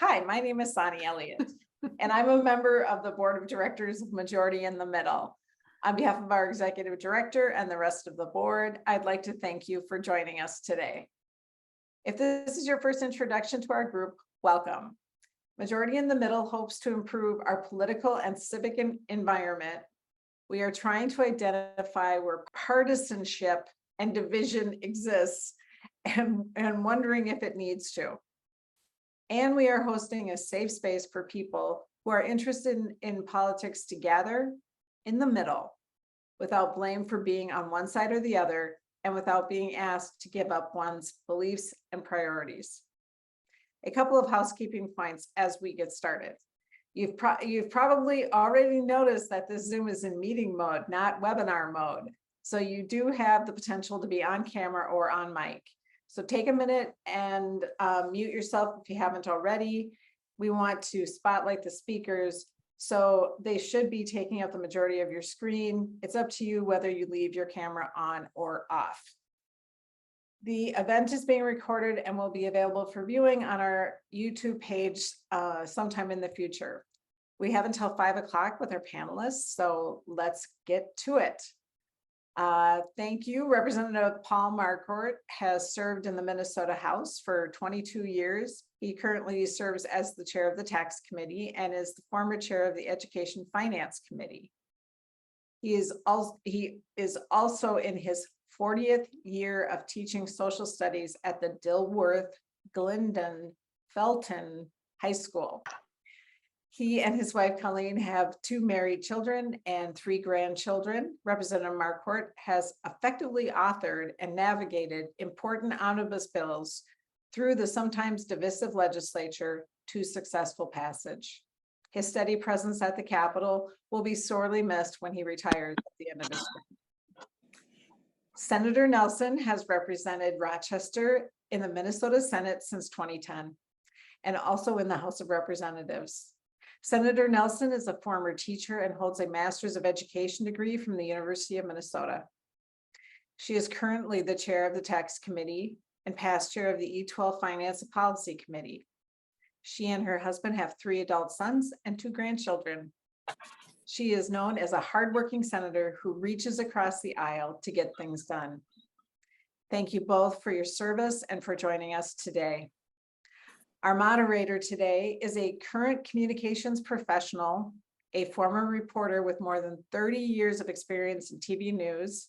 Hi, my name is Sonny Elliott, and I'm a member of the Board of Directors of Majority in the Middle. On behalf of our Executive Director and the rest of the board, I'd like to thank you for joining us today. If this is your first introduction to our group, welcome. Majority in the Middle hopes to improve our political and civic environment. We are trying to identify where partisanship and division exists and wondering if it needs to. And we are hosting a safe space for people who are interested in politics to gather in the middle without blame for being on one side or the other and without being asked to give up one's beliefs and priorities. A couple of housekeeping points as we get started. You've probably already noticed that this Zoom is in meeting mode, not webinar mode. So you do have the potential to be on camera or on mic. So take a minute and mute yourself if you haven't already. We want to spotlight the speakers, so they should be taking up the majority of your screen. It's up to you whether you leave your camera on or off. The event is being recorded and will be available for viewing on our YouTube page sometime in the future. We have until 5 o'clock with our panelists, so let's get to it. Thank you. Representative Paul Marquart has served in the Minnesota House for 22 years. He currently serves as the chair of the Tax Committee and is the former chair of the Education Finance Committee. He is also in his 40th year of teaching social studies at the Dilworth Glendon Felton High School. He and his wife, Colleen, have 2 married children and 3 grandchildren. Representative Marquart has effectively authored and navigated important omnibus bills through the sometimes divisive legislature to successful passage. His steady presence at the Capitol will be sorely missed when he retires at the end of his term. Senator Nelson has represented Rochester in the Minnesota Senate since 2010 and also in the House of Representatives. Senator Nelson is a former teacher and holds a Master's of Education degree from the University of Minnesota. She is currently the chair of the Tax Committee and past chair of the E12 Finance and Policy Committee. She and her husband have 3 adult sons and 2 grandchildren. She is known as a hardworking senator who reaches across the aisle to get things done. Thank you both for your service and for joining us today. Our moderator today is a current communications professional, a former reporter with more than 30 years of experience in TV news,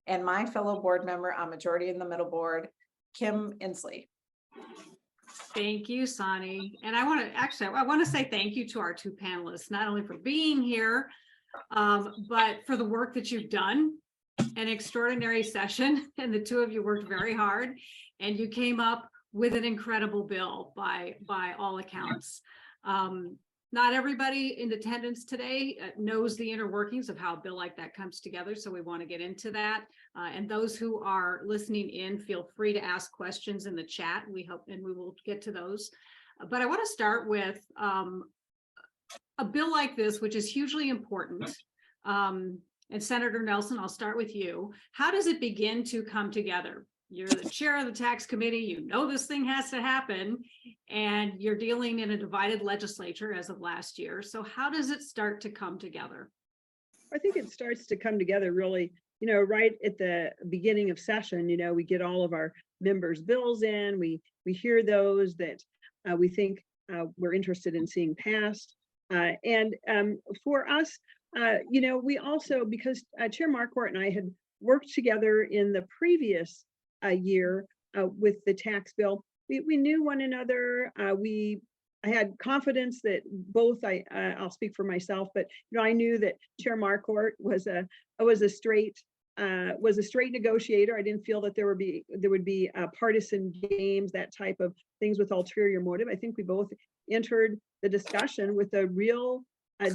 and my fellow board member on Majority in the Middle board, Kim Inslee. Thank you, Sonny. And I want to say thank you to our 2 panelists, not only for being here, but for the work that you've done. An extraordinary session, and the 2 of you worked very hard, and you came up with an incredible bill by all accounts. Not everybody in attendance today knows the inner workings of how a bill like that comes together, so we want to get into that. And those who are listening in, feel free to ask questions in the chat. We hope, and we will get to those. But I want to start with a bill like this, which is hugely important. And Senator Nelson, I'll start with you. How does it begin to come together? You're the chair of the tax committee, you know this thing has to happen, and you're dealing in a divided legislature as of last year. So how does it start to come together? I think it starts to come together really, right at the beginning of session. We get all of our members' bills in, we hear those that we think we're interested in seeing passed. And for us, we also, because Chair Marquart and I had worked together in the previous year with the tax bill, we knew one another. I had confidence that both, I'll speak for myself, but I knew that Chair Marquart was a straight negotiator. I didn't feel that there would be partisan games, that type of things with ulterior motive. I think we both entered the discussion with a real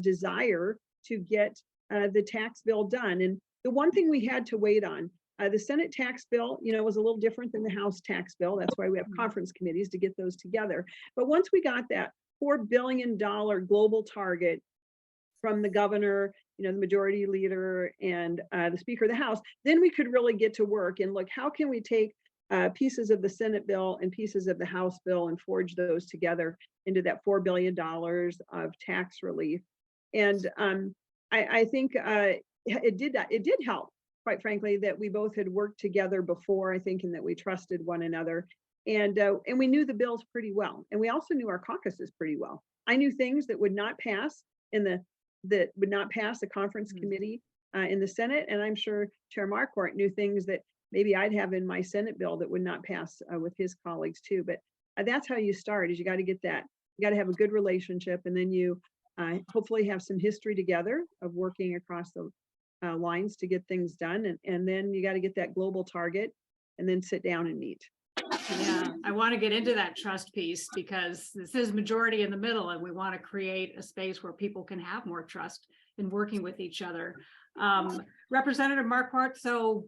desire to get the tax bill done. And the one thing we had to wait on, the Senate tax bill, was a little different than the House tax bill. That's why we have conference committees to get those together. But once we got that $4 billion global target from the governor, the majority leader, and the Speaker of the House, then we could really get to work and look, how can we take pieces of the Senate bill and pieces of the House bill and forge those together into that $4 billion of tax relief. And I think it did help, quite frankly, that we both had worked together before, I think, and that we trusted one another. And we knew the bills pretty well. And we also knew our caucuses pretty well. I knew things that would not pass that would not pass a conference committee in the Senate. And I'm sure Chair Marquart knew things that maybe I'd have in my Senate bill that would not pass with his colleagues too. But that's how you start, is you got to get that, you got to have a good relationship, and then you hopefully have some history together of working across the lines to get things done. And then you got to get that global target and then sit down and meet. Yeah, I want to get into that trust piece, because this is majority in the middle, and we want to create a space where people can have more trust in working with each other. Representative Marquart, so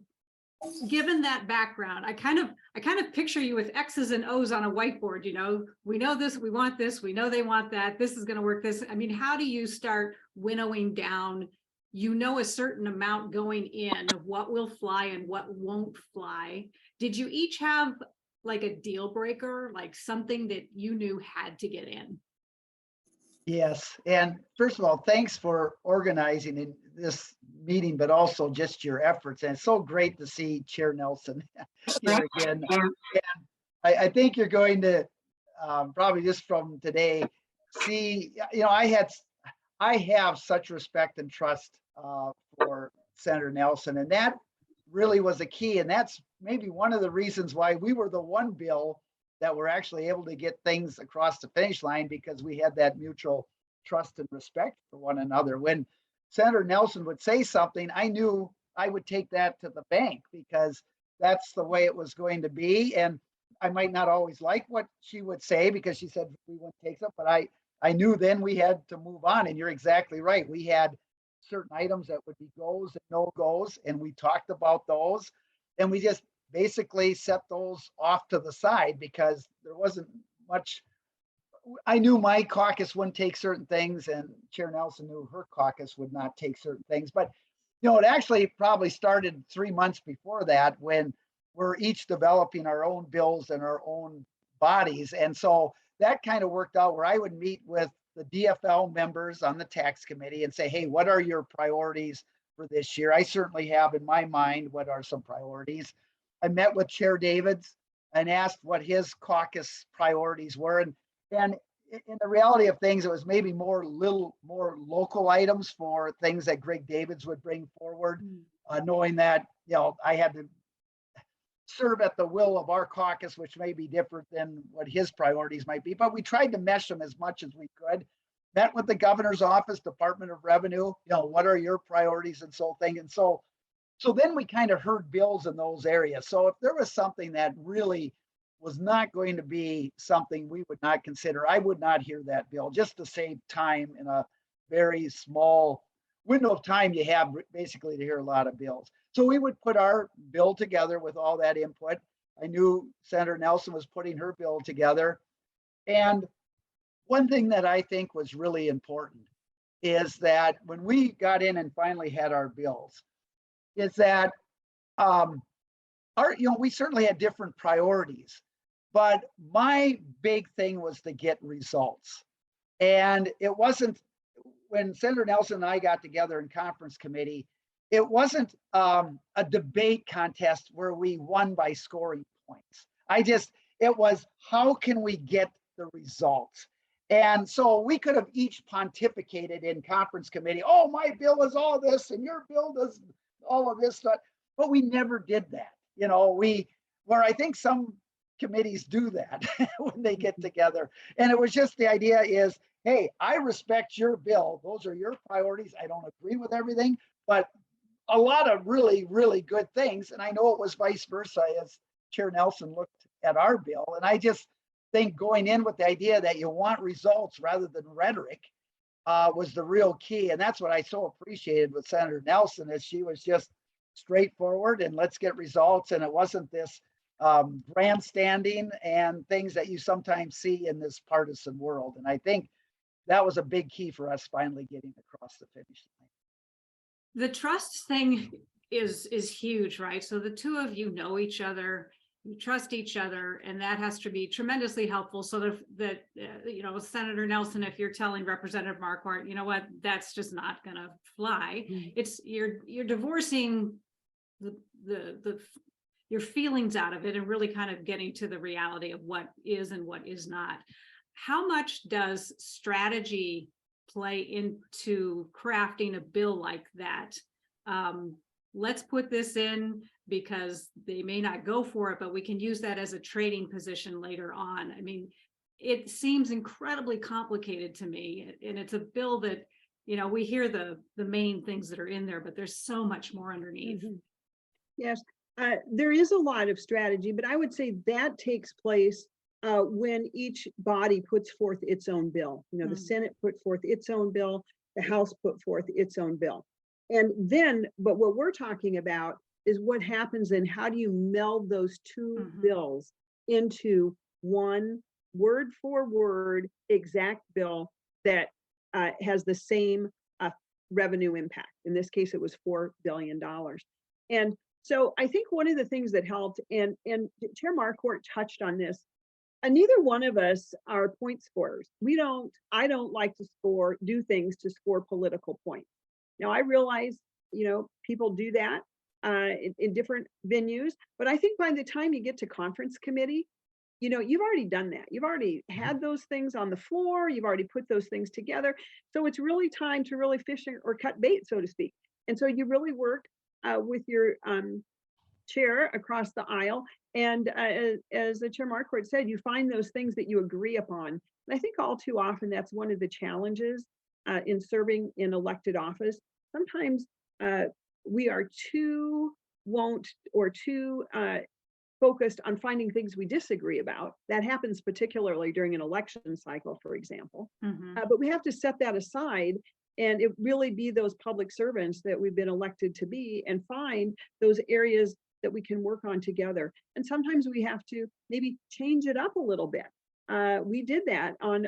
given that background, I kind of picture you with X's and O's on a whiteboard. You know, we know this, we want this, we know they want that, this is going to work. This, I mean, how do you start winnowing down, you know, a certain amount going in of what will fly and what won't fly? Did you each have like a deal breaker, like something that you knew had to get in? Yes, and first of all, thanks for organizing this meeting, but also just your efforts. And it's so great to see Chair Nelson here again. And I think you're going to probably just from today see, you know, I have such respect and trust for Senator Nelson, and that really was a key. And that's maybe one of the reasons why we were the one bill that were actually able to get things across the finish line, because we had that mutual trust and respect for one another. When Senator Nelson would say something, I knew I would take that to the bank, because that's the way it was going to be. And I might not always like what she would say, because she said we wouldn't take it, but I knew then we had to move on. And you're exactly right. We had certain items that would be goes and no goes, and we talked about those, and we just basically set those off to the side, because there wasn't much. I knew my caucus wouldn't take certain things, and Chair Nelson knew her caucus would not take certain things. But you know, it actually probably started 3 months before that, when we're each developing our own bills and our own bodies. And so that kind of worked out, where I would meet with the DFL members on the tax committee and say, hey, what are your priorities for this year? I certainly have in my mind what are some priorities. I met with Chair Davids and asked what his caucus priorities were. And in the reality of things, it was maybe more local items for things that Greg Davids would bring forward, knowing that, you know, I had to serve at the will of our caucus, which may be different than what his priorities might be. But we tried to mesh them as much as we could. Met with the governor's office, Department of Revenue, you know, what are your priorities and so thing. And so then we kind of heard bills in those areas. So if there was something that really was not going to be something we would not consider, I would not hear that bill, just to save time in a very small window of time you have basically to hear a lot of bills. So we would put our bill together with all that input. I knew Senator Nelson was putting her bill together. And one thing that I think was really important is that when we got in and finally had our bills, is that we certainly had different priorities, but my big thing was to get results. And it wasn't, when Senator Nelson and I got together in conference committee, it wasn't a debate contest where we won by scoring points. It was, how can we get the results? And so we could have each pontificated in conference committee, oh, my bill is all this and your bill does all of this stuff, but we never did that. You know, where I think some committees do that when they get together. And it was just, the idea is, hey, I respect your bill. Those are your priorities. I don't agree with everything, but a lot of really, really good things. And I know it was vice versa as Chair Nelson looked at our bill. And I just think going in with the idea that you want results rather than rhetoric was the real key. And that's what I so appreciated with Senator Nelson, is she was just straightforward and let's get results. And it wasn't this grandstanding and things that you sometimes see in this partisan world. And I think that was a big key for us finally getting across the finish line. The trust thing is huge, right? So the two of you know each other. you trust each other, and that has to be tremendously helpful. So that you know, Senator Nelson, if you're telling Representative Marquart, you know what, that's just not going to fly. It's you're divorcing the your feelings out of it and really kind of getting to the reality of what is and what is not. How much does strategy play into crafting a bill like that? Let's put this in because they may not go for it, but we can use that as a trading position later on. I mean, it seems incredibly complicated to me, and it's a bill that, you know, we hear the main things that are in there, but there's so much more underneath. Yes, there is a lot of strategy, but I would say that takes place when each body puts forth its own bill. You know, the Senate put forth its own bill, the House put forth its own bill. And then, but what we're talking about is what happens and how do you meld those two bills into one word for word exact bill that has the same revenue impact. In this case, it was $4 billion. And so I think one of the things that helped, and Chair Marquart touched on this, and neither one of us are point scorers. I don't like to do things to score political points. Now, I realize, you know, people do that in different venues, but I think by the time you get to conference committee, you know, you've already done that. You've already had those things on the floor. You've already put those things together. So it's really time to really fish or cut bait, so to speak. And so you really work with your chair across the aisle. And as the Chair Marquart said, you find those things that you agree upon. And I think all too often that's one of the challenges in serving in elected office. Sometimes we are too focused on finding things we disagree about. That happens particularly during an election cycle, for example. But we have to set that aside and it really be those public servants that we've been elected to be and find those areas that we can work on together. And sometimes we have to maybe change it up a little bit. We did that on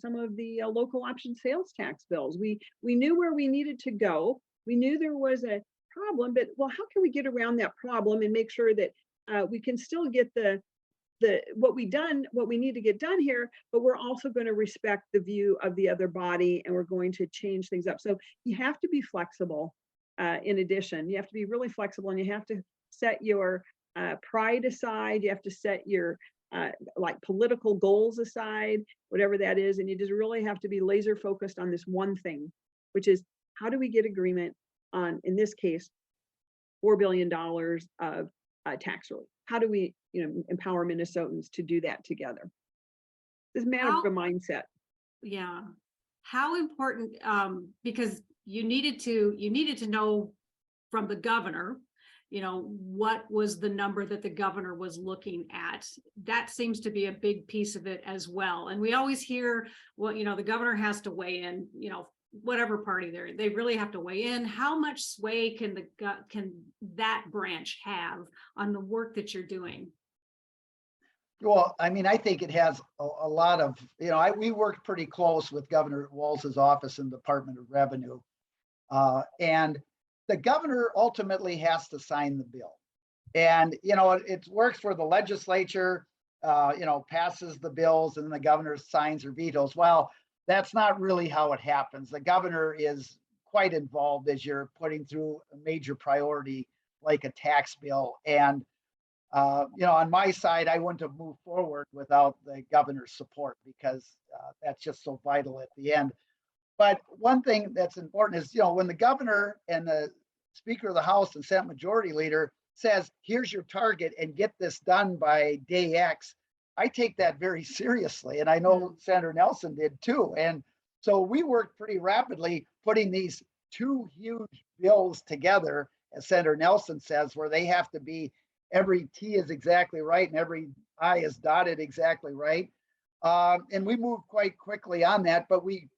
some of the local option sales tax bills. We knew where we needed to go. We knew there was a problem, but well, how can we get around that problem and make sure that we can still get what we need to get done here, but we're also going to respect the view of the other body and we're going to change things up. So you have to be flexible. In addition, you have to be really flexible and you have to set your pride aside. You have to set your like political goals aside, whatever that is. And you just really have to be laser focused on this one thing, which is how do we get agreement on, in this case, $4 billion of tax relief? How do we, empower Minnesotans to do that together? This matter of a mindset. Yeah. How important, because you needed to know from the governor, what was the number that the governor was looking at. That seems to be a big piece of it as well. And we always hear, well, the governor has to weigh in, whatever party they really have to weigh in. How much sway can that branch have on the work that you're doing? Well, I mean, I think it has a lot of, we worked pretty close with Governor Walz's office and Department of Revenue. And the governor ultimately has to sign the bill. And, it works for the legislature, passes the bills and the governor signs or vetoes. Well, that's not really how it happens. The governor is quite involved as you're putting through a major priority like a tax bill. And, on my side, I wouldn't have moved forward without the governor's support because that's just so vital at the end. But one thing that's important is, when the governor and the Speaker of the House and Senate Majority Leader says, here's your target and get this done by day X, I take that very seriously. And I know Senator Nelson did too. And so we worked pretty rapidly putting these two huge bills together, as Senator Nelson says, where they have to be, every T is exactly right and every I is dotted exactly right. And we moved quite quickly on that, but we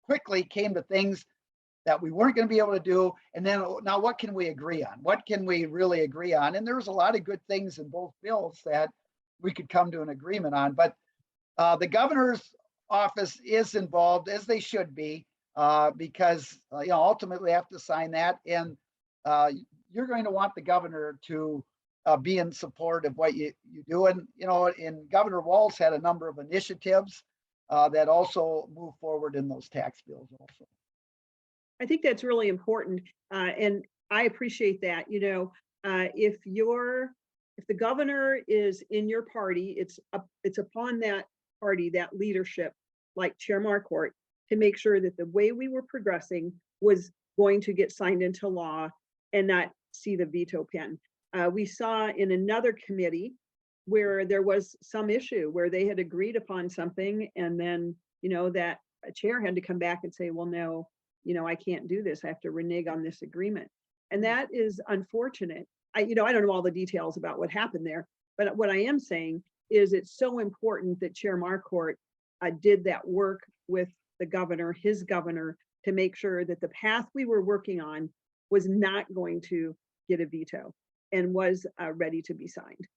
quickly came to things that we weren't going to be able to do. And then now what can we agree on? What can we really agree on? And there was a lot of good things in both bills that we could come to an agreement on. But the governor's office is involved, as they should be, because ultimately have to sign that. And you're going to want the governor to be in support of what you do. And, and Governor Walz had a number of initiatives that also move forward in those tax bills also. I think that's really important. And I appreciate that. If the governor is in your party, it's upon that party, that leadership, like Chair Marquart, to make sure that the way we were progressing was going to get signed into law and not see the veto pen. We saw in another committee where there was some issue where they had agreed upon something, and then, that a chair had to come back and say, well, no, I can't do this. I have to renege on this agreement. And that is unfortunate. I don't know all the details about what happened there, but what I am saying is it's so important that Chair Marquart did that work with the governor, his governor, to make sure that the path we were working on was not going to get a veto and was ready to be signed.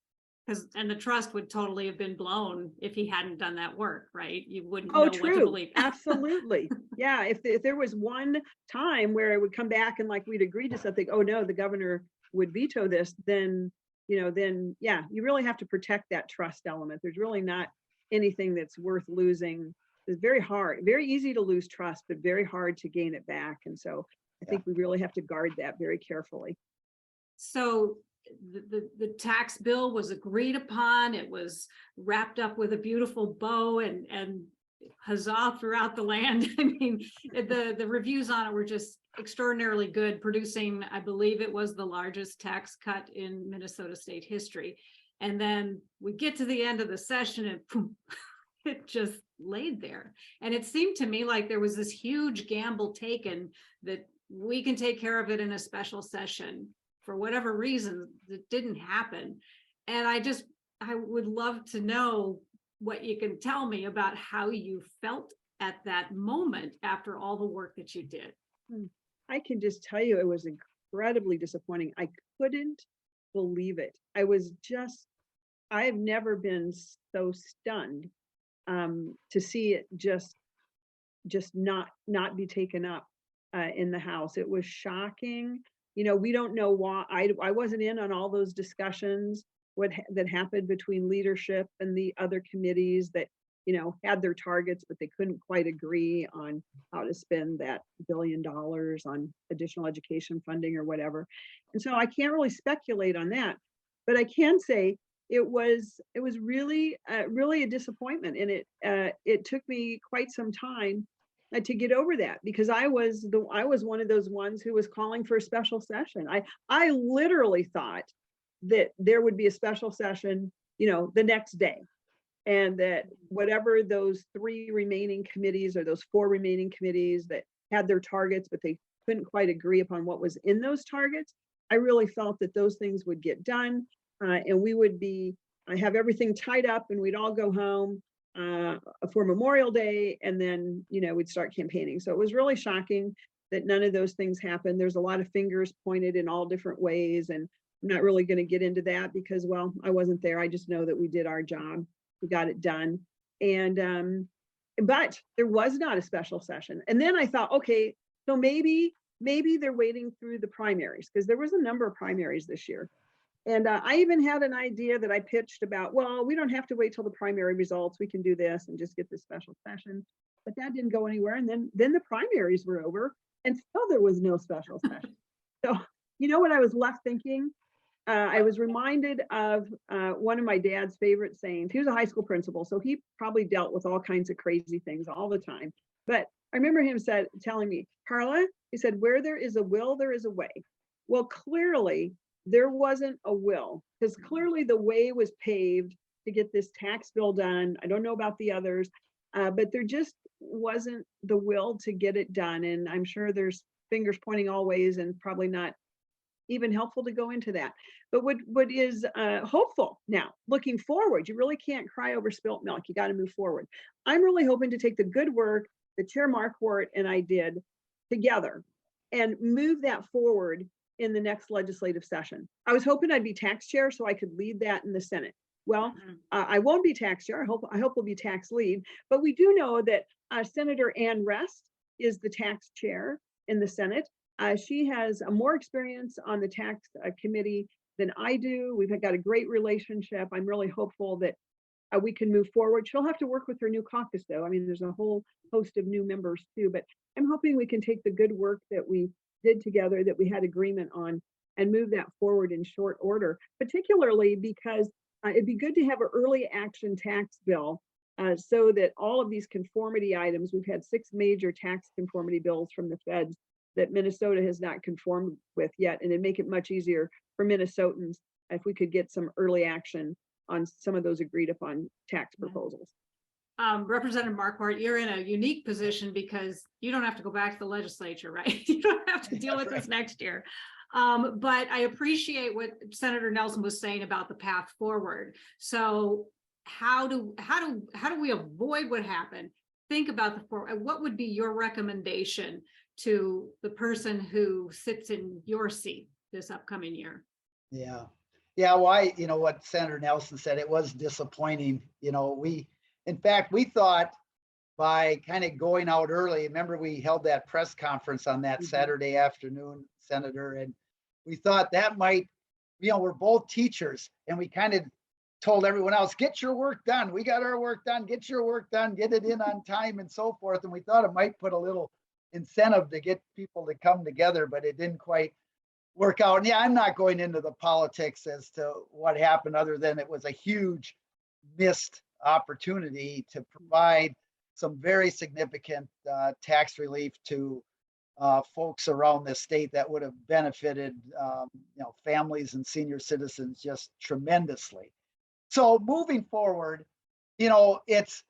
And the trust would totally have been blown if he hadn't done that work, right? You wouldn't Oh, know what to true. believe. Absolutely. Yeah. If there was one time where it would come back and like we'd agree to something, oh no, the governor would veto this, then yeah, you really have to protect that trust element. There's really not anything that's worth losing. It's very hard, very easy to lose trust, but very hard to gain it back. And so I think we really have to guard that very carefully. So the tax bill was agreed upon. It was wrapped up with a beautiful bow and huzzah throughout the land. I mean, the reviews on it were just extraordinarily good, producing, I believe it was the largest tax cut in Minnesota state history. And then we get to the end of the session and boom, it just laid there. And it seemed to me like there was this huge gamble taken that we can take care of it in a special session. For whatever reason, it didn't happen. And I would love to know what you can tell me about how you felt at that moment after all the work that you did. I can just tell you, it was incredibly disappointing. I couldn't believe it. I've never been so stunned to see it just not be taken up in the House. It was shocking. We don't know why. I wasn't in on all those discussions, that happened between leadership and the other committees that, had their targets, but they couldn't quite agree on how to spend that $1 billion on additional education funding or whatever. And so I can't really speculate on that, but I can say it was really, really a disappointment. And it took me quite some time to get over that, because I was one of those ones who was calling for a special session. I literally thought that there would be a special session, the next day, and that whatever those 3 remaining committees or those 4 remaining committees that had their targets, but they couldn't quite agree upon what was in those targets, I really felt that those things would get done, and we would have everything tied up, and we'd all go home for Memorial Day, and then we'd start campaigning. So it was really shocking that none of those things happened. There's a lot of fingers pointed in all different ways, and I'm not really going to get into that because, well, I wasn't there. I just know that we did our job. We got it done. And but there was not a special session. And then I thought, okay, so maybe they're waiting through the primaries, because there was a number of primaries this year. And I even had an idea that I pitched about, well, we don't have to wait till the primary results. We can do this and just get this special session. But that didn't go anywhere. And then the primaries were over, and still there was no special session. So, what I was left thinking? I was reminded of one of my dad's favorite sayings. He was a high school principal, so he probably dealt with all kinds of crazy things all the time. But I remember him telling me, Carla, he said, where there is a will, there is a way. Well, clearly, there wasn't a will, because clearly the way was paved to get this tax bill done. I don't know about the others, but there just wasn't the will to get it done. And I'm sure there's fingers pointing all ways, and probably not even helpful to go into that. But what is hopeful now, looking forward, you really can't cry over spilt milk. You got to move forward. I'm really hoping to take the good work that Chair Marquart and I did together and move that forward in the next legislative session. I was hoping I'd be tax chair so I could lead that in the Senate. Well, I won't be tax chair. I hope we'll be tax lead. But we do know that Senator Ann Rest is the tax chair in the Senate. She has more experience on the tax committee than I do. We've got a great relationship. I'm really hopeful that we can move forward. She'll have to work with her new caucus, though. I mean, there's a whole host of new members too, but I'm hoping we can take the good work that we did together, that we had agreement on, and move that forward in short order, particularly because it'd be good to have an early action tax bill so that all of these conformity items, we've had 6 major tax conformity bills from the feds that Minnesota has not conformed with yet, and it'd make it much easier for Minnesotans if we could get some early action on some of those agreed upon tax proposals. Representative Marquart, you're in a unique position because you don't have to go back to the legislature, right? You don't have to deal with this next year. But I appreciate what Senator Nelson was saying about the path forward. So how do we avoid what happened? Think about what would be your recommendation to the person who sits in your seat this upcoming year? Yeah. Yeah. Well, you know what Senator Nelson said, it was disappointing. You know, in fact, we thought by kind of going out early, remember we held that press conference on that Saturday afternoon, Senator, and we thought that might, you know, we're both teachers and we kind of told everyone else, get your work done. We got our work done, get your work done, get it in on time and so forth. And we thought it might put a little incentive to get people to come together, but it didn't quite work out. And yeah, I'm not going into the politics as to what happened other than it was a huge missed opportunity to provide some very significant tax relief to folks around the state that would have benefited you know, families and senior citizens just tremendously. So moving forward, you know, it's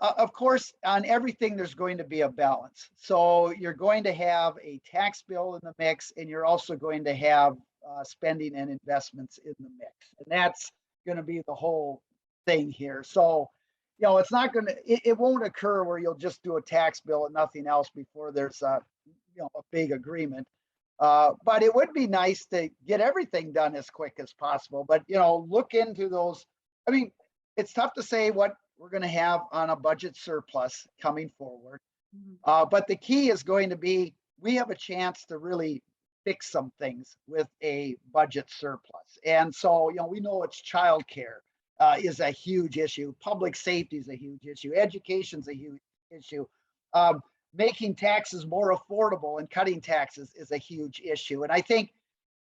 of course on everything there's going to be a balance. So you're going to have a tax bill in the mix, and you're also going to have spending and investments in the mix, and that's going to be the whole thing here. So, you know, it's not going to, it won't occur where you'll just do a tax bill and nothing else before there's a, you know, a big agreement. But it would be nice to get everything done as quick as possible. But, you know, look into those. I mean, it's tough to say what we're going to have on a budget surplus coming forward. But the key is going to be, we have a chance to really fix some things with a budget surplus. And so, you know, we know it's childcare is a huge issue. Public safety is a huge issue. Education is a huge issue. Making taxes more affordable and cutting taxes is a huge issue. And I think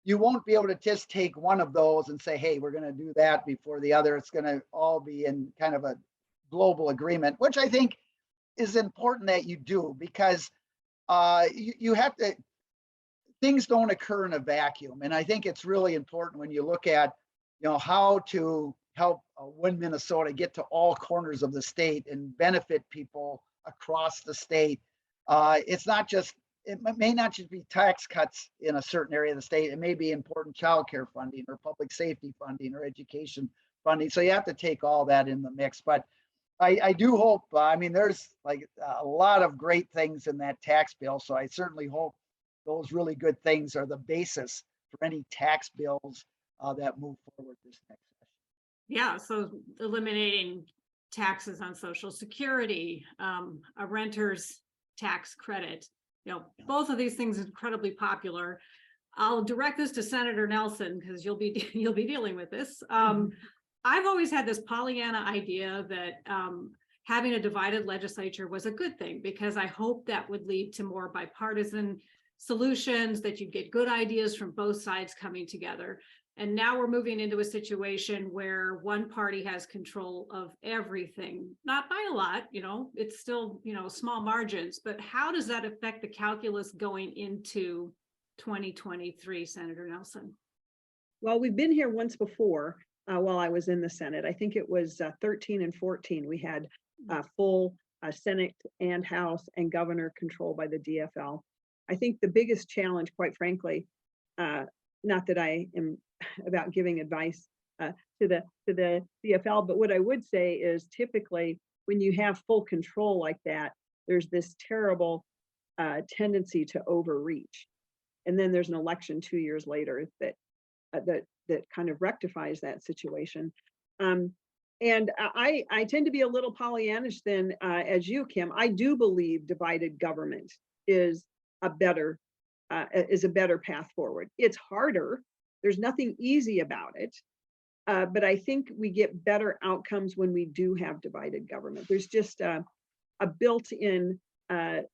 you won't be able to just take one of those and say, hey, we're going to do that before the other. It's going to all be in kind of a global agreement, which I think is important that you do, because you have to, things don't occur in a vacuum. And I think it's really important when you look at, you know, how to help Win Minnesota get to all corners of the state and benefit people across the state. It's not just, it may not just be tax cuts in a certain area of the state. It may be important childcare funding or public safety funding or education funding. So you have to take all that in the mix. But I do hope, I mean, there's like a lot of great things in that tax bill. So I certainly hope those really good things are the basis for any tax bills that move forward this next session. Yeah, so eliminating taxes on Social Security, a renter's tax credit, you know, both of these things are incredibly popular. I'll direct this to Senator Nelson because you'll be dealing with this. I've always had this Pollyanna idea that having a divided legislature was a good thing, because I hope that would lead to more bipartisan solutions, that you'd get good ideas from both sides coming together. And now we're moving into a situation where one party has control of everything, not by a lot, you know, it's still, you know, small margins, but how does that affect the calculus going into 2023, Senator Nelson? Well, we've been here once before while I was in the Senate. I think it was 13 and 14. We had full Senate and House and governor control by the DFL. I think the biggest challenge, quite frankly, not that I am about giving advice to the DFL, but what I would say is typically when you have full control like that, there's this terrible tendency to overreach. And then there's an election 2 years later that kind of rectifies that situation. And I tend to be a little Pollyannish then as you, Kim. I do believe divided government is a better path forward. It's harder There's nothing easy about it. But I think we get better outcomes when we do have divided government. There's just a built-in, in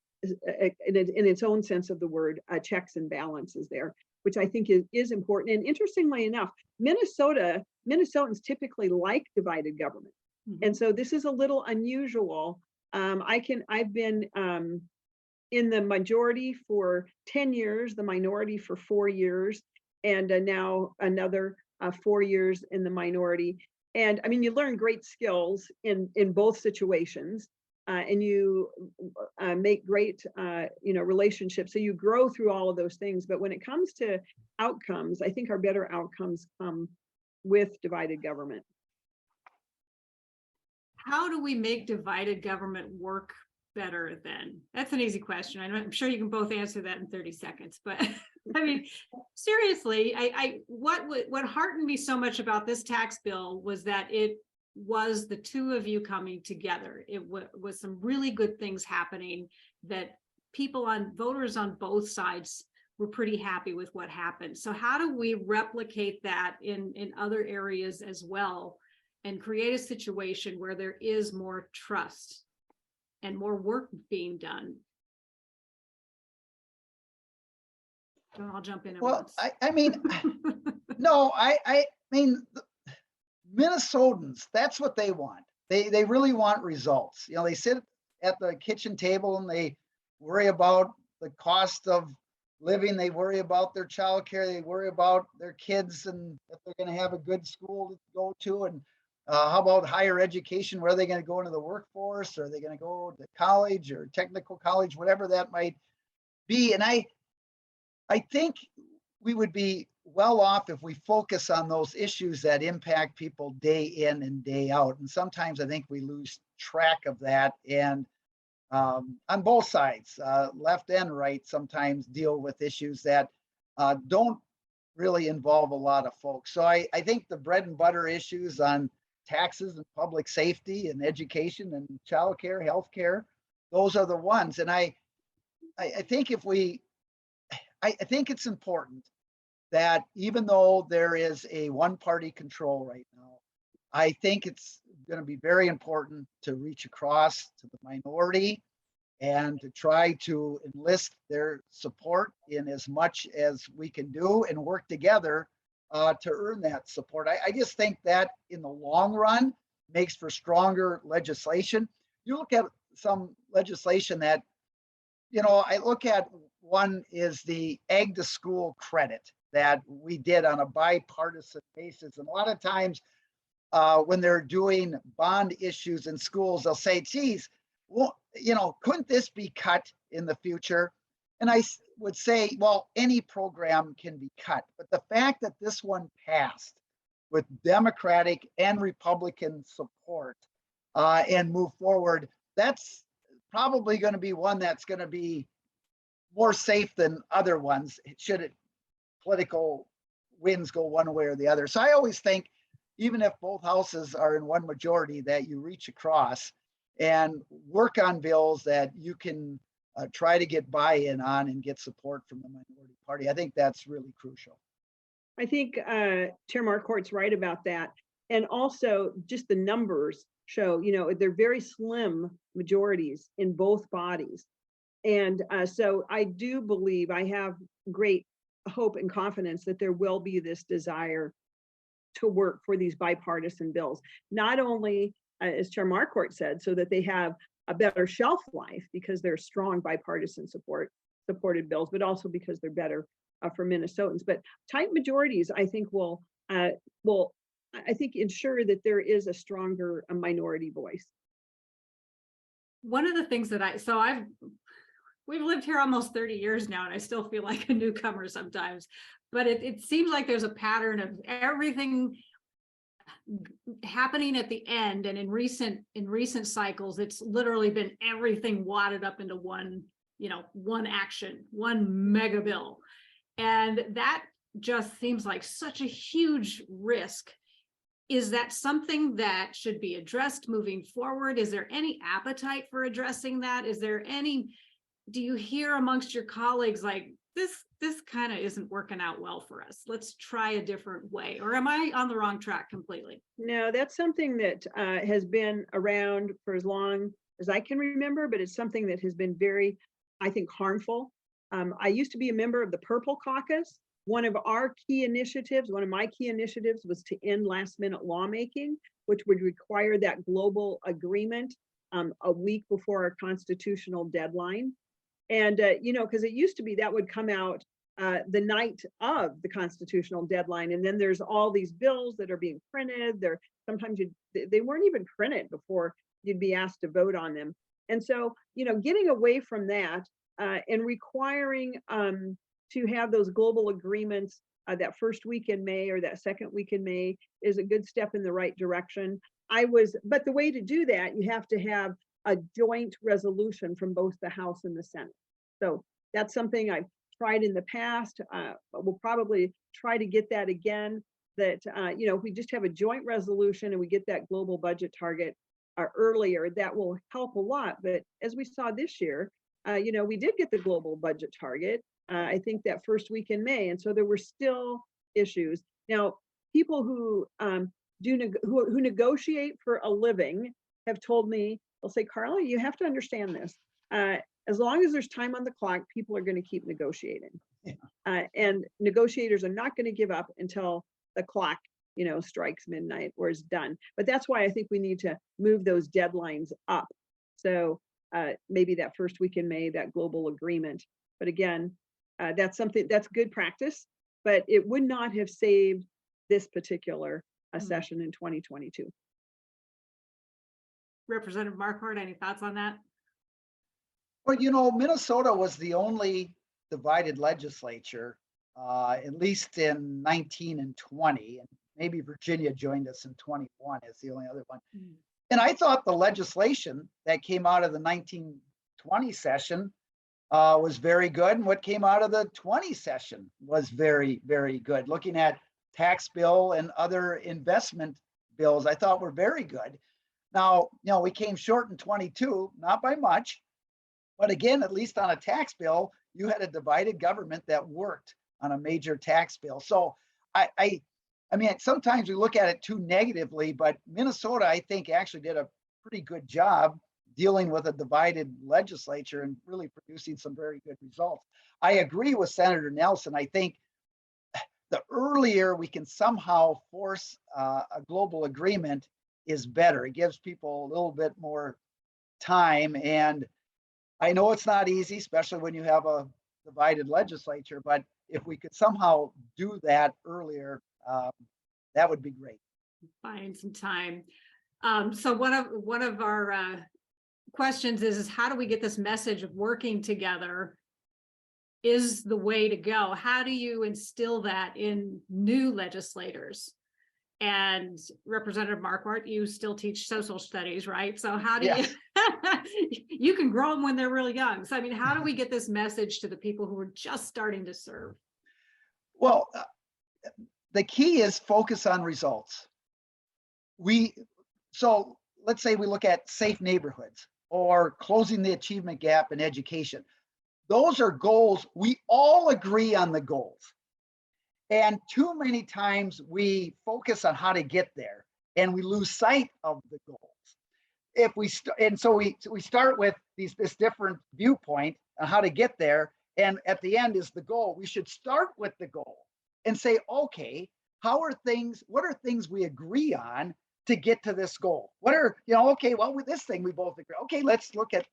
its own sense of the word, checks and balances there, which I think is important. And interestingly enough, Minnesotans typically like divided government. And so this is a little unusual. I've been in the majority for 10 years, the minority for 4 years, and now another 4 years in the minority. And I mean, you learn great skills in both situations, and you make great relationships. So you grow through all of those things. But when it comes to outcomes, I think our better outcomes come with divided government. How do we make divided government work better then? That's an easy question. I'm sure you can both answer that in 30 seconds, but I mean, seriously, what heartened me so much about this tax bill was that it was the two of you coming together. It was some really good things happening that voters on both sides were pretty happy with what happened. So how do we replicate that in other areas as well and create a situation where there is more trust and more work being done? I'll jump in. Well, I mean, no, I mean, Minnesotans, that's what they want. They really want results. You know, they sit at the kitchen table and they worry about the cost of living. They worry about their childcare. They worry about their kids and if they're going to have a good school to go to. And how about higher education? Where are they going to go into the workforce? Are they going to go to college or technical college, whatever that might be? And I think we would be well off if we focus on those issues that impact people day in and day out. And sometimes I think we lose track of that. And on both sides, left and right, sometimes deal with issues that don't really involve a lot of folks. So I think the bread and butter issues on taxes and public safety and education and childcare, healthcare, those are the ones. And I think I think it's important that even though there is a one-party control right now, I think it's going to be very important to reach across to the minority and to try to enlist their support in as much as we can do and work together to earn that support. I just think that in the long run makes for stronger legislation. You look at some legislation that, you know, I look at one is the Ag to School credit that we did on a bipartisan basis. And a lot of times when they're doing bond issues in schools, they'll say, geez, well, you know, couldn't this be cut in the future? And I would say, well, any program can be cut. But the fact that this one passed with Democratic and Republican support and move forward, that's probably going to be one that's going to be more safe than other ones, should it political winds go one way or the other. So I always think, even if both houses are in one majority, that you reach across and work on bills that you can try to get buy-in on and get support from the minority party. I think that's really crucial. I think Chair Marquart's right about that. And also just the numbers show, you know, they're very slim majorities in both bodies. And so I do believe, I have great hope and confidence that there will be this desire to work for these bipartisan bills, not only as Chair Marquart said, so that they have a better shelf life because they're strong bipartisan supported bills, but also because they're better for Minnesotans. But tight majorities, I think, will I think ensure that there is a stronger minority voice. One of the things that we've lived here almost 30 years now, and I still feel like a newcomer sometimes, but it seems like there's a pattern of everything happening at the end. And in recent cycles, it's literally been everything wadded up into one action, one mega bill. And that just seems like such a huge risk. Is that something that should be addressed moving forward? Is there any appetite for addressing that? Do you hear amongst your colleagues, like, this kind of isn't working out well for us. Let's try a different way. Or am I on the wrong track completely? No, that's something that has been around for as long as I can remember, but it's something that has been very, I think, harmful. I used to be a member of the Purple Caucus. One of my key initiatives was to end last minute lawmaking, which would require that global agreement a week before our constitutional deadline. And, because it used to be that would come out the night of the constitutional deadline. And then there's all these bills that are being printed. Sometimes they weren't even printed before you'd be asked to vote on them. And so, getting away from that and requiring to have those global agreements that first week in May or that second week in May is a good step in the right direction. But the way to do that, you have to have a joint resolution from both the House and the Senate. So that's something I've tried in the past, but we'll probably try to get that again, that, if we just have a joint resolution and we get that global budget target earlier, that will help a lot. But as we saw this year, we did get the global budget target, I think that first week in May. And so there were still issues. Now, people who who negotiate for a living have told me, they'll say, Carla, you have to understand this. As long as there's time on the clock, people are going to keep negotiating. Yeah. And negotiators are not going to give up until the clock, strikes midnight or is done. But that's why I think we need to move those deadlines up. So maybe that first week in May, that global agreement. But again, that's good practice, but it would not have saved this particular session in 2022. Representative Marquart, any thoughts on that? Well, Minnesota was the only divided legislature, at least in 19 and 20, and maybe Virginia joined us in 21 as the only other one. Mm. And I thought the legislation that came out of the 1920 session was very good. And what came out of the 20 session was very, very good. Looking at tax bill and other investment bills, I thought were very good. Now, we came short in 22, not by much. But again, at least on a tax bill, you had a divided government that worked on a major tax bill. So I mean, sometimes we look at it too negatively, but Minnesota, I think, actually did a pretty good job dealing with a divided legislature and really producing some very good results. I agree with Senator Nelson. I think the earlier we can somehow force a global agreement is better. It gives people a little bit more time. And I know it's not easy, especially when you have a divided legislature, but if we could somehow do that earlier, that would be great. Find some time. So one of our questions is how do we get this message of working together is the way to go? How do you instill that in new legislators? And Representative Marquart, you still teach social studies, right? So how do you, you can grow them when they're really young. So, I mean, how do we get this message to the people who are just starting to serve? Well, the key is focus on results. So let's say we look at safe neighborhoods or closing the achievement gap in education. Those are goals. We all agree on the goals. And too many times we focus on how to get there and we lose sight of the goals. So we start with this different viewpoint on how to get there. And at the end is the goal. We should start with the goal and say, okay, what are things we agree on to get to this goal? With this thing we both agree. Okay, let's look at,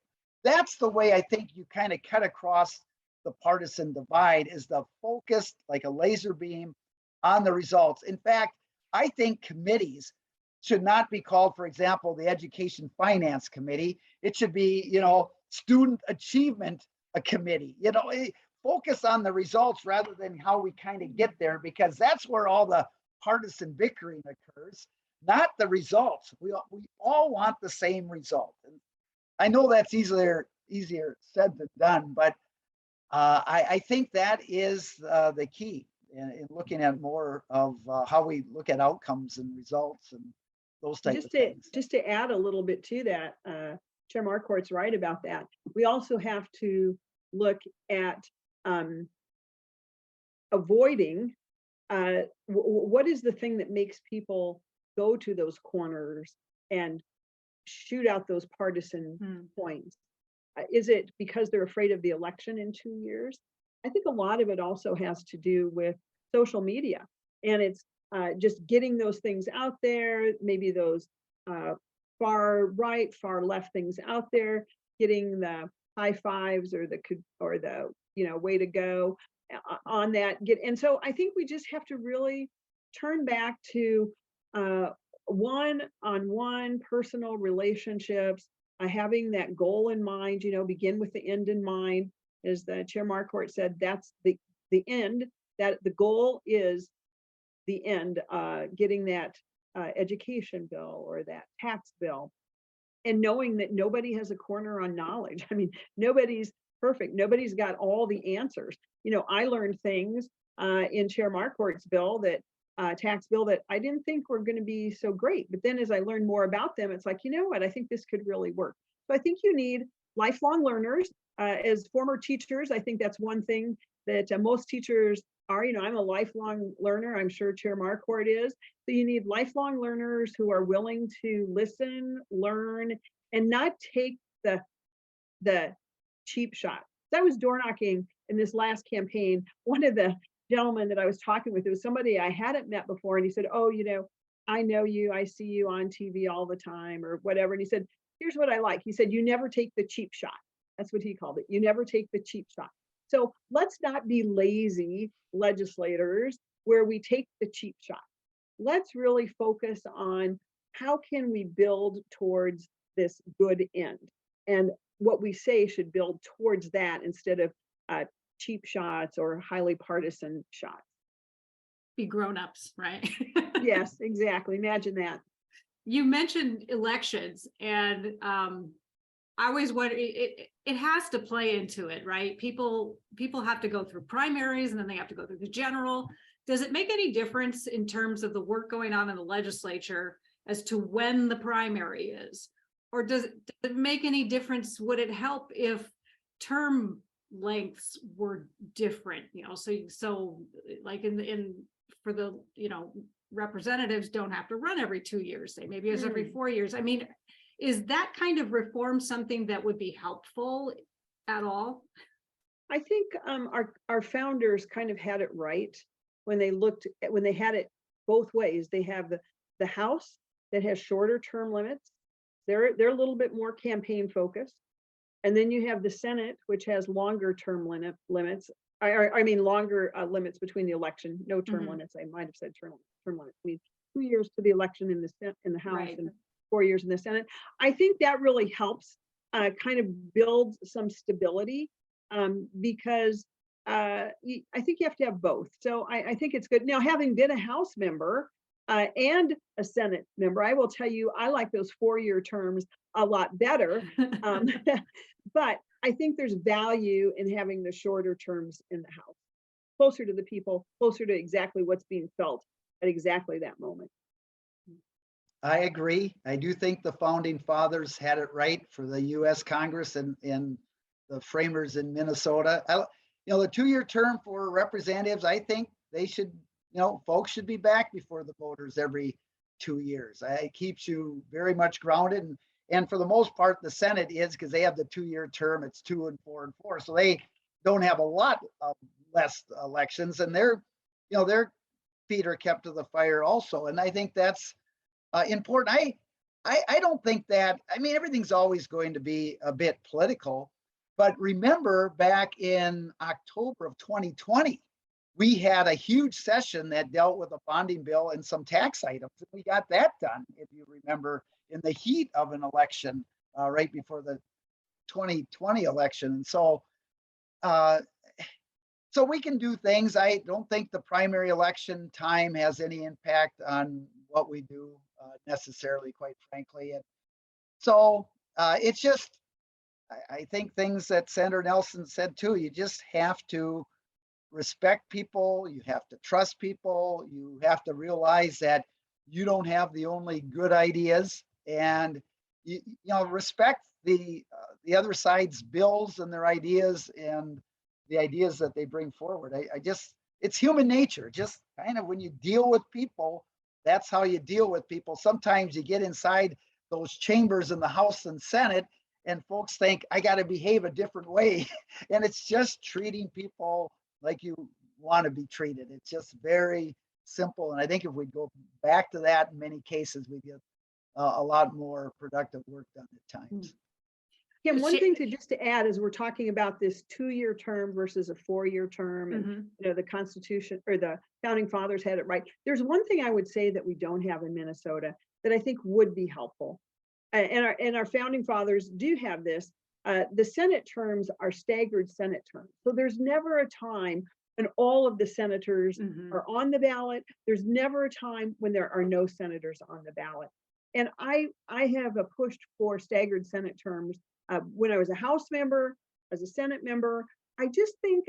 that's the way I think you kind of cut across the partisan divide, is the focus like a laser beam on the results. In fact, I think committees should not be called, for example, the Education Finance Committee. It should be, Student Achievement Committee. Focus on the results rather than how we kind of get there, because that's where all the partisan bickering occurs, not the results. We all want the same result. And I know that's easier said than done, but I think that is the key in looking at more of how we look at outcomes and results and those types of things. Just to add a little bit to that, Chair Marquart's right about that. We also have to look at avoiding, what is the thing that makes people go to those corners and shoot out those partisan points? Is it because they're afraid of the election in 2 years? I think a lot of it also has to do with social media, and it's just getting those things out there, maybe those far right, far left things out there, getting the high fives or the way to go on that. And so I think we just have to really turn back to one-on-one personal relationships, having that goal in mind, begin with the end in mind. As the Chair Marquart said, that's the end, that the goal is the end, getting that education bill or that tax bill, and knowing that nobody has a corner on knowledge. I mean, nobody's perfect. Nobody's got all the answers. I learned things in Chair Marquart's bill, that tax bill, that I didn't think were going to be so great. But then as I learned more about them, it's like, you know what, I think this could really work. So I think you need lifelong learners. As former teachers, I think that's one thing that most teachers are. I'm a lifelong learner. I'm sure Chair Marquart is. So you need lifelong learners who are willing to listen, learn, and not take the cheap shot. So I was door knocking in this last campaign. One of the gentlemen that I was talking with, it was somebody I hadn't met before, and he said, "Oh, I know you. I see you on TV all the time," or whatever. And he said, "Here's what I like." He said, "You never take the cheap shot." That's what he called it. You never take the cheap shot. So let's not be lazy legislators where we take the cheap shot. Let's really focus on how can we build towards this good end, and what we say should build towards that instead of cheap shots or highly partisan shots. Be grown-ups, right? Yes, exactly. Imagine that. You mentioned elections, and I always wonder, it has to play into it, right? People have to go through primaries, and then they have to go through the general. Does it make any difference in terms of the work going on in the legislature as to when the primary is? Or does it make any difference? Would it help if term lengths were different? So like for the representatives don't have to run every 2 years, say maybe it's every 4 years. I mean, is that kind of reform something that would be helpful at all? I think our founders kind of had it right when they had it both ways. They have the House that has shorter term limits. They're a little bit more campaign focused. And then you have the Senate, which has longer term limits. I mean, longer limits between the election, no term limits. I might have said term limits. I mean, 2 years to the election in the House, right, and 4 years in the Senate. I think that really helps kind of build some stability, because I think you have to have both. So I think it's good. Now, having been a House member and a Senate member, I will tell you, I like those 4-year terms a lot better. But I think there's value in having the shorter terms in the House, closer to the people, closer to exactly what's being felt at exactly that moment. I agree. I do think the founding fathers had it right for the U.S. Congress and the framers in Minnesota. The 2-year term for representatives, I think they should, folks should be back before the voters every 2 years. It keeps you very much grounded. And for the most part, the Senate is, because they have the 2-year term, it's 2 and 4 and 4. So they don't have a lot of less elections, and their feet are kept to the fire also. And I think that's important. I don't think that, I mean, everything's always going to be a bit political, but remember back in October of 2020, we had a huge session that dealt with a bonding bill and some tax items. We got that done, if you remember, in the heat of an election right before the 2020 election. And so we can do things. I don't think the primary election time has any impact on what we do necessarily, quite frankly. And so it's just, I think things that Senator Nelson said too, you just have to respect people, you have to trust people, you have to realize that you don't have the only good ideas, and respect the other side's bills and their ideas and the ideas that they bring forward. it's human nature. Just kind of when you deal with people, that's how you deal with people. Sometimes you get inside those chambers in the House and Senate and folks think I got to behave a different way. And it's just treating people like you want to be treated. It's just very simple. And I think if we go back to that, in many cases, we get a lot more productive work done at times. Kim, one thing to add is we're talking about this 2-year term versus a 4-year term, and you know, the Constitution or the founding fathers had it right. There's one thing I would say that we don't have in Minnesota that I think would be helpful, and our founding fathers do have this. The Senate terms are staggered Senate terms, so there's never a time when all of the senators are on the ballot. There's never a time when there are no senators on the ballot. And I have pushed for staggered Senate terms when I was a House member, as a Senate member. I just think,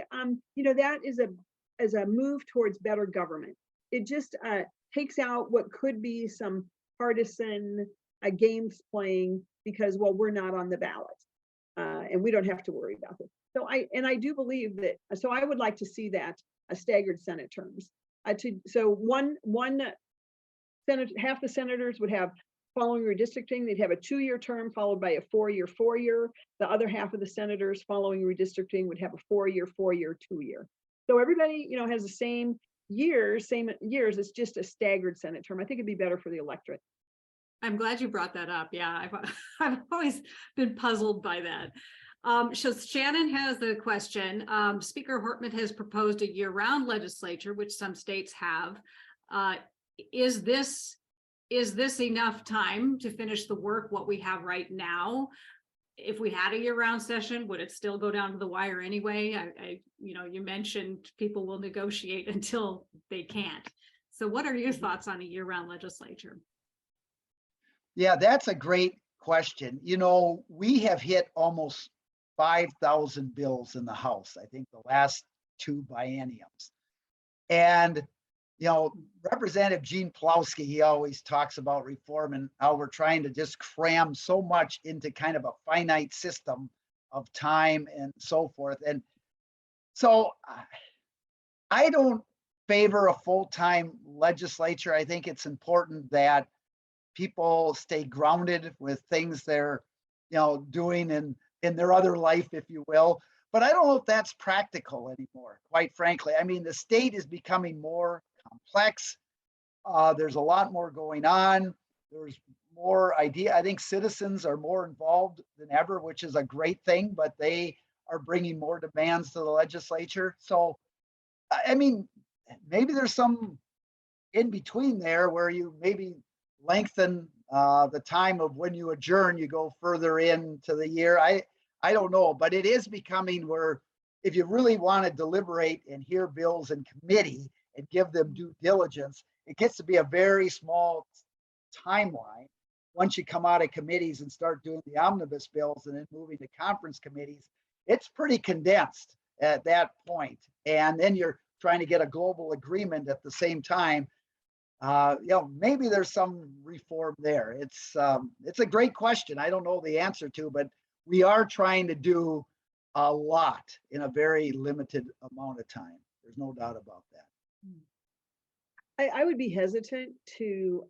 you know, that is a move towards better government. It just takes out what could be some partisan games playing because, well, we're not on the ballot and we don't have to worry about it. So I do believe that. So I would like to see that staggered Senate terms. So one Senate, half the senators would have, following redistricting, they'd have a 2-year term followed by a 4-year. The other half of the senators following redistricting would have a 4-year, 2-year. So everybody, you know, has the same years. It's just a staggered Senate term. I think it'd be better for the electorate. I'm glad you brought that up. Yeah, I've always been puzzled by that. So Shannon has the question. Speaker Hortman has proposed a year-round legislature, which some states have. Is this enough time to finish the work what we have right now? If we had a year-round session, would it still go down to the wire anyway? You know, you mentioned people will negotiate until they can't. So what are your thoughts on a year-round legislature? Yeah, that's a great question. You know, we have hit almost 5,000 bills in the House, I think the last 2 bienniums. And you know, Representative Gene Plowski, he always talks about reform and how we're trying to just cram so much into kind of a finite system of time and so forth. And so I don't favor a full-time legislature. I think it's important that people stay grounded with things they're, you know, doing in their other life, if you will. But I don't know if that's practical anymore, quite frankly. I mean, the state is becoming more complex. There's a lot more going on. There's more idea. I think citizens are more involved than ever, which is a great thing, but they are bringing more demands to the legislature. So, I mean, maybe there's some in between there where you maybe lengthen the time of when you adjourn, you go further into the year. I don't know, but it is becoming where if you really want to deliberate and hear bills in committee and give them due diligence, it gets to be a very small timeline. Once you come out of committees and start doing the omnibus bills and then moving to conference committees, it's pretty condensed at that point. And then you're trying to get a global agreement at the same time. You know, maybe there's some reform there. It's a great question. I don't know the answer to, but we are trying to do a lot in a very limited amount of time. There's no doubt about that. I would be hesitant to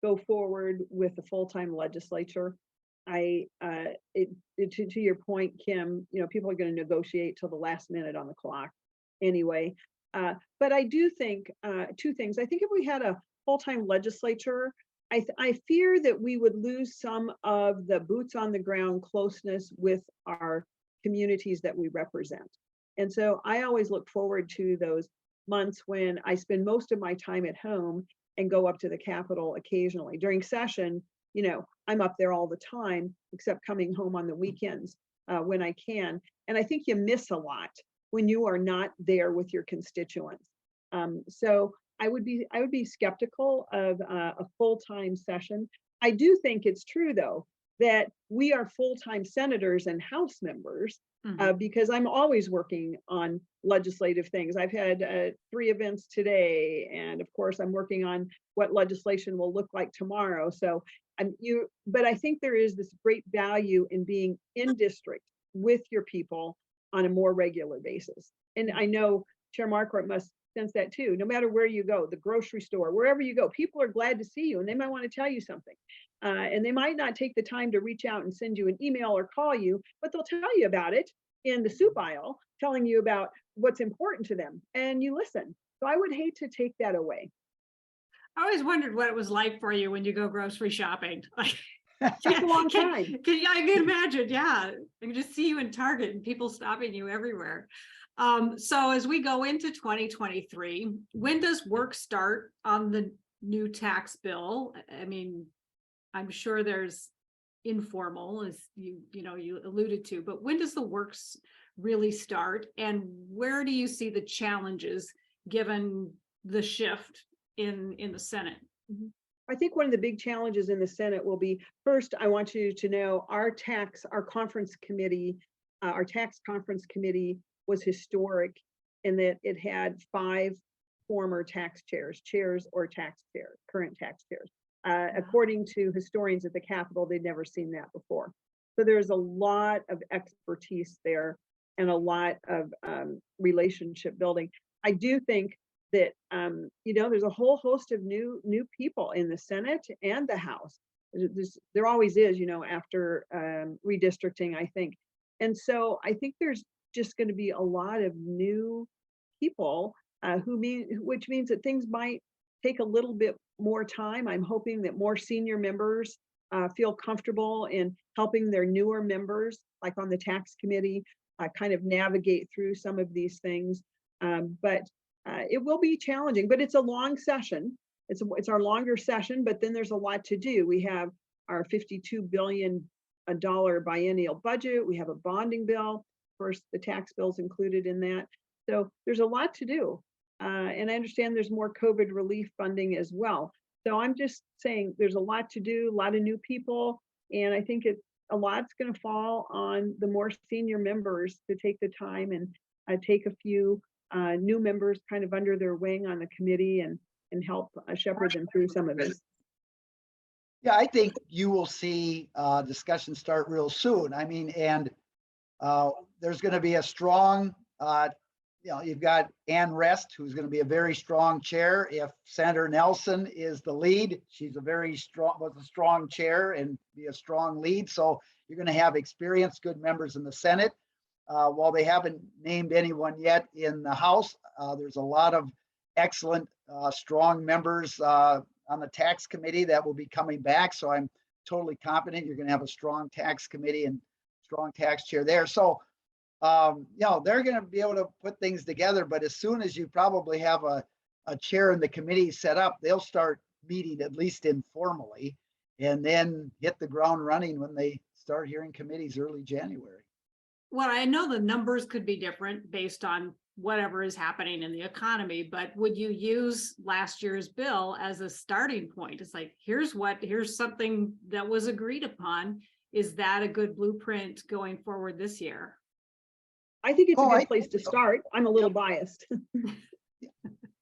go forward with a full-time legislature. To your point, Kim, you know, people are going to negotiate till the last minute on the clock anyway. But I do think 2 things. I think if we had a full-time legislature, I fear that we would lose some of the boots on the ground closeness with our communities that we represent. And so I always look forward to those months when I spend most of my time at home and go up to the Capitol occasionally. During session, you know, I'm up there all the time, except coming home on the weekends when I can. And I think you miss a lot when you are not there with your constituents. So I would be skeptical of a full-time session. I do think it's true, though, that we are full-time senators and House members because I'm always working on legislative things. I've had 3 events today, and of course, I'm working on what legislation will look like tomorrow. So but I think there is this great value in being in district with your people on a more regular basis. And I know Chair Marquart must sense that too. No matter where you go, the grocery store, wherever you go, people are glad to see you and they might want to tell you something. And they might not take the time to reach out and send you an email or call you, but they'll tell you about it in the soup aisle, telling you about what's important to them, and you listen. So I would hate to take that away. I always wondered what it was like for you when you go grocery shopping. Takes a long time. I can imagine. Yeah, I can just see you in Target and people stopping you everywhere. So as we go into 2023, when does work start on the new tax bill? I mean, I'm sure there's informal, as you alluded to, but when does the works really start, and where do you see the challenges given the shift in the Senate? I think one of the big challenges in the Senate will be, first, I want you to know our tax conference committee was historic in that it had 5 former tax chairs, current tax chairs. According to historians at the Capitol, they'd never seen that before. So there's a lot of expertise there and a lot of relationship building. I do think that there's a whole host of new people in the Senate and the House. There always is, after redistricting, I think. And so I think there's just going to be a lot of new people which means that things might take a little bit more time. I'm hoping that more senior members feel comfortable in helping their newer members, like on the tax committee, kind of navigate through some of these things. But it will be challenging, but it's a long session. It's our longer session, but then there's a lot to do. We have our $52 billion biennial budget. We have a bonding bill. Of course, the tax bill's included in that. So there's a lot to do. And I understand there's more COVID relief funding as well. So I'm just saying there's a lot to do, a lot of new people. And I think a lot's going to fall on the more senior members to take the time and take a few new members kind of under their wing on the committee and help shepherd them through some of this. Yeah, I think you will see discussion start real soon. I mean, and there's going to be a strong, you've got Ann Rest, who's going to be a very strong chair. If Senator Nelson is the lead, she's was a strong chair and be a strong lead. So you're going to have experienced, good members in the Senate. While they haven't named anyone yet in the House, there's a lot of excellent, strong members on the tax committee that will be coming back. So I'm totally confident you're going to have a strong tax committee and strong tax chair there. So, they're going to be able to put things together. But as soon as you probably have a chair in the committee set up, they'll start meeting at least informally and then hit the ground running when they start hearing committees early January. Well, I know the numbers could be different based on whatever is happening in the economy, but would you use last year's bill as a starting point? It's like, here's something that was agreed upon. Is that a good blueprint going forward this year? I think it's a good place to start. I'm a little biased.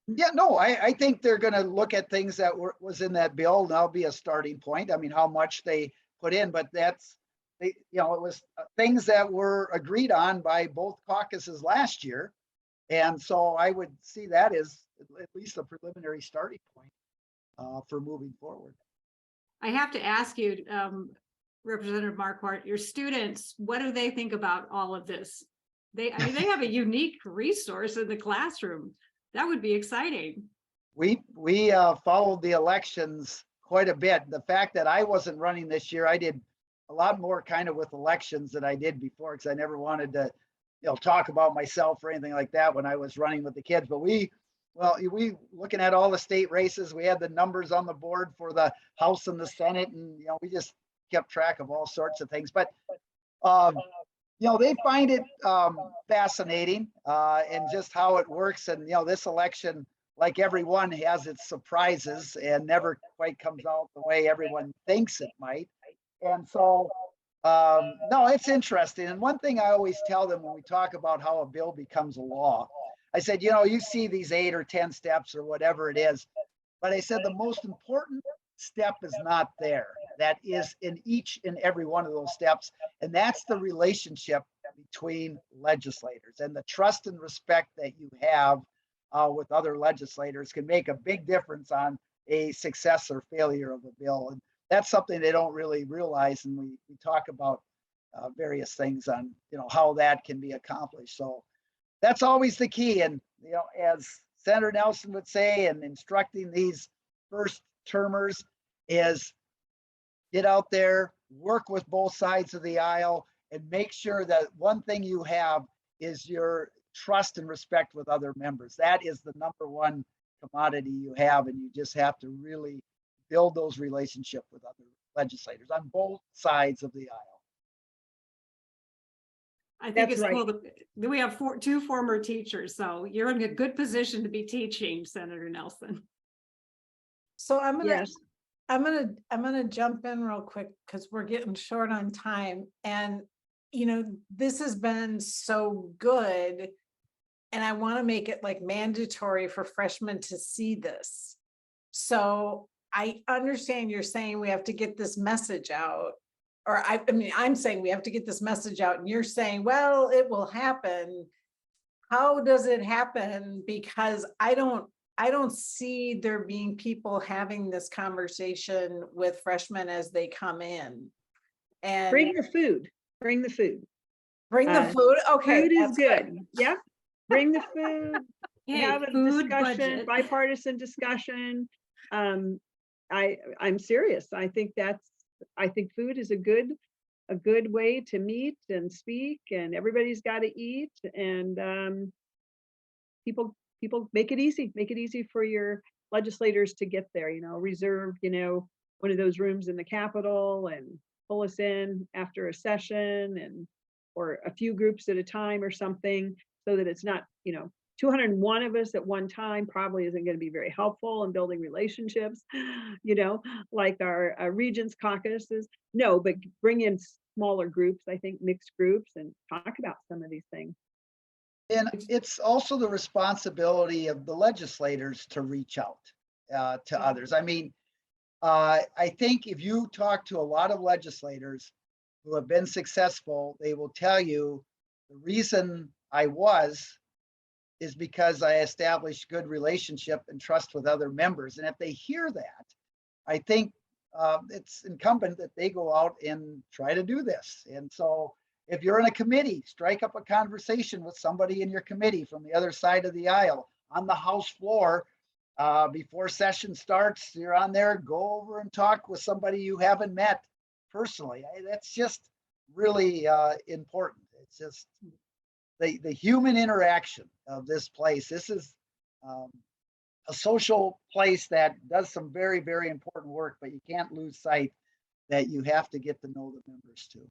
Yeah, no, I think they're going to look at things that was in that bill. And that'll be a starting point. I mean, how much they put in, but it was things that were agreed on by both caucuses last year. And so I would see that as at least a preliminary starting point for moving forward. I have to ask you, Representative Marquart, your students, what do they think about all of this? They have a unique resource in the classroom. That would be exciting. We followed the elections quite a bit. The fact that I wasn't running this year, I did a lot more kind of with elections than I did before, because I never wanted to, talk about myself or anything like that when I was running with the kids. But we looking at all the state races, we had the numbers on the board for the House and the Senate, and we just kept track of all sorts of things. But they find it fascinating and just how it works. And this election, like everyone, has its surprises and never quite comes out the way everyone thinks it might. And so, no, it's interesting. And one thing I always tell them when we talk about how a bill becomes a law, I said, you see these 8 or 10 steps or whatever it is, but I said the most important step is not there. That is in each and every one of those steps. And that's the relationship between legislators and the trust and respect that you have with other legislators can make a big difference on a success or failure of a bill. And that's something they don't really realize. And we talk about various things on, how that can be accomplished. So that's always the key. And, as Senator Nelson would say, and instructing these first termers is get out there, work with both sides of the aisle, and make sure that one thing you have is your trust and respect with other members. That is the number one commodity you have, and you just have to really build those relationships with other legislators on both sides of the aisle. I think That's it's right. cool that we have two former teachers, so you're in a good position to be teaching, Senator Nelson. So I'm Yes. gonna jump in real quick because we're getting short on time. And, this has been so good. And I want to make it like mandatory for freshmen to see this. So I understand you're saying we have to get this message out. Or I mean, I'm saying we have to get this message out, and you're saying, well, it will happen. How does it happen? Because I don't see there being people having this conversation with freshmen as they come in. And Bring the food. Bring the food. bring the food. Okay. Food is that's good. Yeah. Bring the food. Hey, Have a food discussion, budget. bipartisan discussion. I'm serious. I think food is a good way to meet and speak, and everybody's got to eat, and people make it easy for your legislators to get there. Reserve one of those rooms in the Capitol and pull us in after a session, or a few groups at a time or something, so that it's not 201 of us at one time. Probably isn't going to be very helpful in building relationships, like our Regents caucuses. No, but bring in smaller groups, I think mixed groups, and talk about some of these things. And it's also the responsibility of the legislators to reach out to others. I mean, I think if you talk to a lot of legislators who have been successful, they will tell you the reason I is because I established good relationship and trust with other members. And if they hear that, I think it's incumbent that they go out and try to do this. And so if you're in a committee, strike up a conversation with somebody in your committee from the other side of the aisle on the House floor. Before session starts, you're on there, go over and talk with somebody you haven't met personally. That's just really important. It's just the human interaction of this place. This is a social place that does some very, very important work, but you can't lose sight that you have to get to know the members too.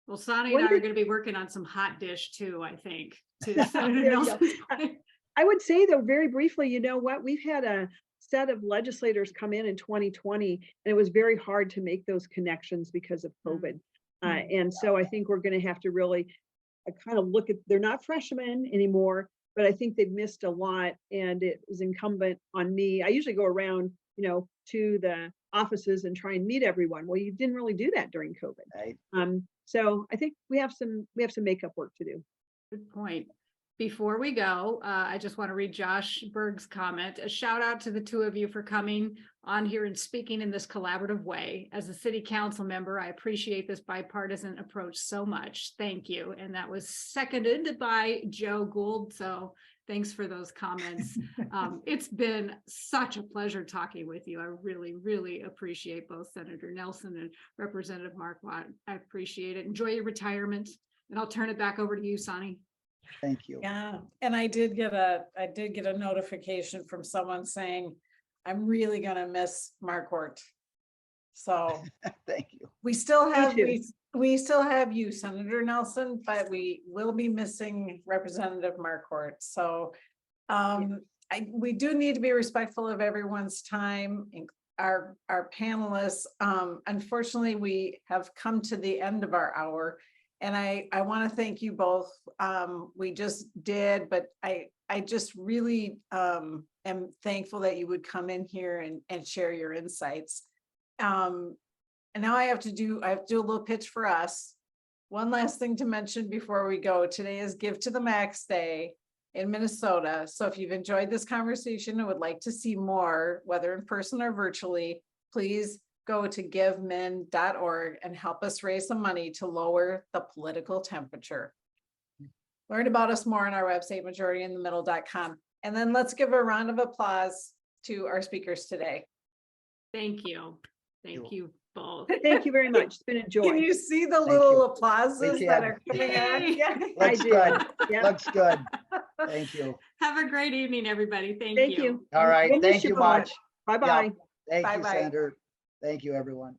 Well, Sonny and I are going to be working on some hot dish too, I think. To Senator Nelson's point. I would say though, very briefly, we've had a set of legislators come in 2020, and it was very hard to make those connections because of COVID. And so I think we're going to have to really kind of look at, they're not freshmen anymore, but I think they've missed a lot, and it is incumbent on me. I usually go around, to the offices and try and meet everyone. Well, you didn't really do that during COVID. Right. So I think we have some makeup work to do. Good point. Before we go, I just want to read Josh Berg's comment. A shout out to the two of you for coming on here and speaking in this collaborative way. As a city council member, I appreciate this bipartisan approach so much. Thank you. And that was seconded by Joe Gould. So thanks for those comments. It's been such a pleasure talking with you. I really, really appreciate both Senator Nelson and Representative Marquart. I appreciate it. Enjoy your retirement. And I'll turn it back over to you, Sonny. Thank you. Yeah, and I did get a notification from someone saying, I'm really gonna miss Marquart. So Thank you. we still have, too. we still have you, Senator Nelson, but we will be missing Representative Marquart. So we do need to be respectful of everyone's time, our panelists. Unfortunately, we have come to the end of our hour. And I want to thank you both. We just did, but I just really am thankful that you would come in here and share your insights. And now I have to do a little pitch for us. One last thing to mention before we go. Today is Give to the Max Day. in Minnesota. So if you've enjoyed this conversation and would like to see more, whether in person or virtually, please go to givemin.org and help us raise some money to lower the political temperature. Learn about us more on our website, majorityinthemiddle.com. And then let's give a round of applause to our speakers today. Thank you. Thank you both. Thank you very much. It's been a Can joy. you see the Thank little you. applauses We that can. are coming on? Yay. Yeah. I Looks do. good. Yeah. Looks good. Thank you. Have a great evening, everybody. Thank Thank you. you. All right. We'll miss Thank you a lot. much. Bye-bye. Thank you, Bye-bye. Senator. Thank you, everyone.